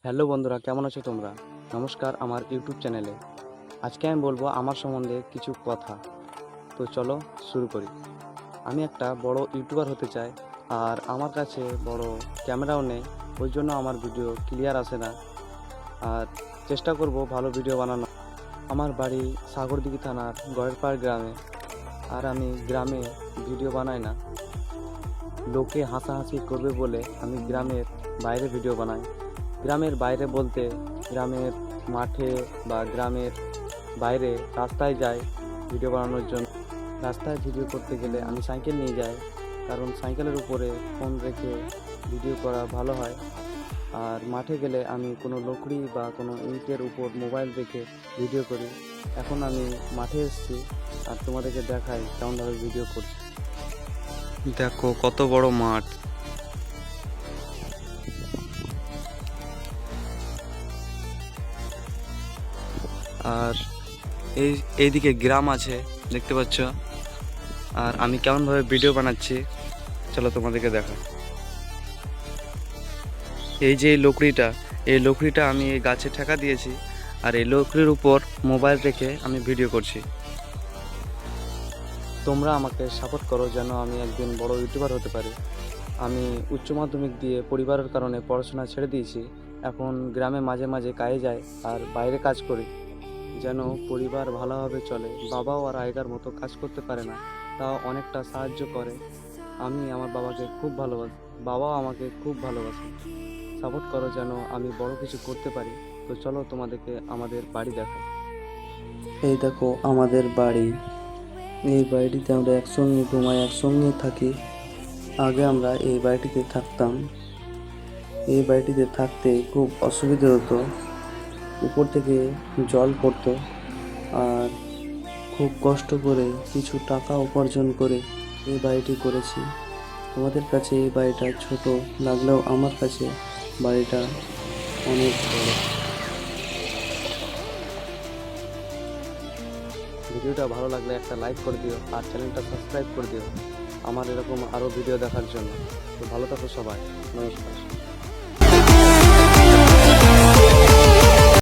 Hello বন্ধুরা, কেমন আছো তোমরা? নমস্কার আমার ইউটিউব চ্যানেলে। আজকে আমি বলবো আমার সম্বন্ধে কিছু কথা। তো চলো শুরু করি। আমি একটা বড় ইউটিউবার হতে চাই, আর আমার কাছে বড় ক্যামেরাও নেই। ওই জন্য আমার ভিডিও ক্লিয়ার আসে না, আর চেষ্টা করব ভালো ভিডিও বানানো। আমার বাড়ি সাগরদিঘি থানার গড়েরপাড় গ্রামে, আর আমি গ্রামে ভিডিও বানাই না। লোকে হাসাহাসি করবে বলে আমি গ্রামের বাইরে ভিডিও বানাই। গ্রামের বাইরে বলতে গ্রামের মাঠে বা গ্রামের বাইরে রাস্তায় যাই ভিডিও বানানোর জন্য। রাস্তায় ভিডিও করতে গেলে আমি সাইকেল নিয়ে যাই, কারণ সাইকেলের উপরে ফোন রেখে ভিডিও করা ভালো হয়। আর মাঠে গেলে আমি কোনো লকড়ি বা কোনো ইটের উপর মোবাইল রেখে ভিডিও করি। এখন আমি মাঠে এসেছি, আর তোমাদেরকে দেখাই কেমনভাবে ভিডিও করছি। দেখো কত বড় মাঠ। আর এইদিকে গ্রাম আছে, দেখতে পাচ্ছ। আর আমি কেমনভাবে ভিডিও বানাচ্ছি চলো তোমাদেরকে দেখাই। এই যে এই লকড়িটা আমি এই গাছে ঠেকা দিয়েছি, আর এই লকড়ির উপর মোবাইল রেখে আমি ভিডিও করছি। তোমরা আমাকে সাপোর্ট করো যেন আমি একদিন বড় ইউটিউবার হতে পারি। আমি উচ্চ মাধ্যমিক দিয়ে পরিবারের কারণে পড়াশোনা ছেড়ে দিয়েছি। এখন গ্রামে মাঝে মাঝে কাজে যাই আর বাইরে কাজ করি, যেন পরিবার ভালোভাবে চলে। বাবাও আর আগেকার মতো কাজ করতে পারে না, তাও অনেকটা সাহায্য করে। আমি আমার বাবাকে খুব ভালোবাসি, বাবাও আমাকে খুব ভালোবাসে। সাপোর্ট করো যেন আমি বড় কিছু করতে পারি। তো চলো তোমাদেরকে আমাদের বাড়ি দেখাই। এই দেখো আমাদের বাড়ি। এই বাড়িটিতে আমরা একসঙ্গে ঘুমাই, একসঙ্গে থাকি। আগে আমরা এই বাড়িটিতে থাকতাম। এই বাড়িটিতে থাকতে খুব অসুবিধা হতো, উপর থেকে জল পড়তো। আর খুব কষ্ট করে কিছু টাকা উপার্জন করে এই বাড়িটি করেছি। তোমাদের কাছে এই বাড়িটা ছোট লাগলেও আমার কাছে বাড়িটা অনেক বড়। ভিডিওটা ভালো লাগলে একটা লাইক করে দিও, আর চ্যানেলটা সাবস্ক্রাইব করে দিও আমার এরকম আরও ভিডিও দেখার জন্য। তো ভালো থাকো সবাই, নমস্কার।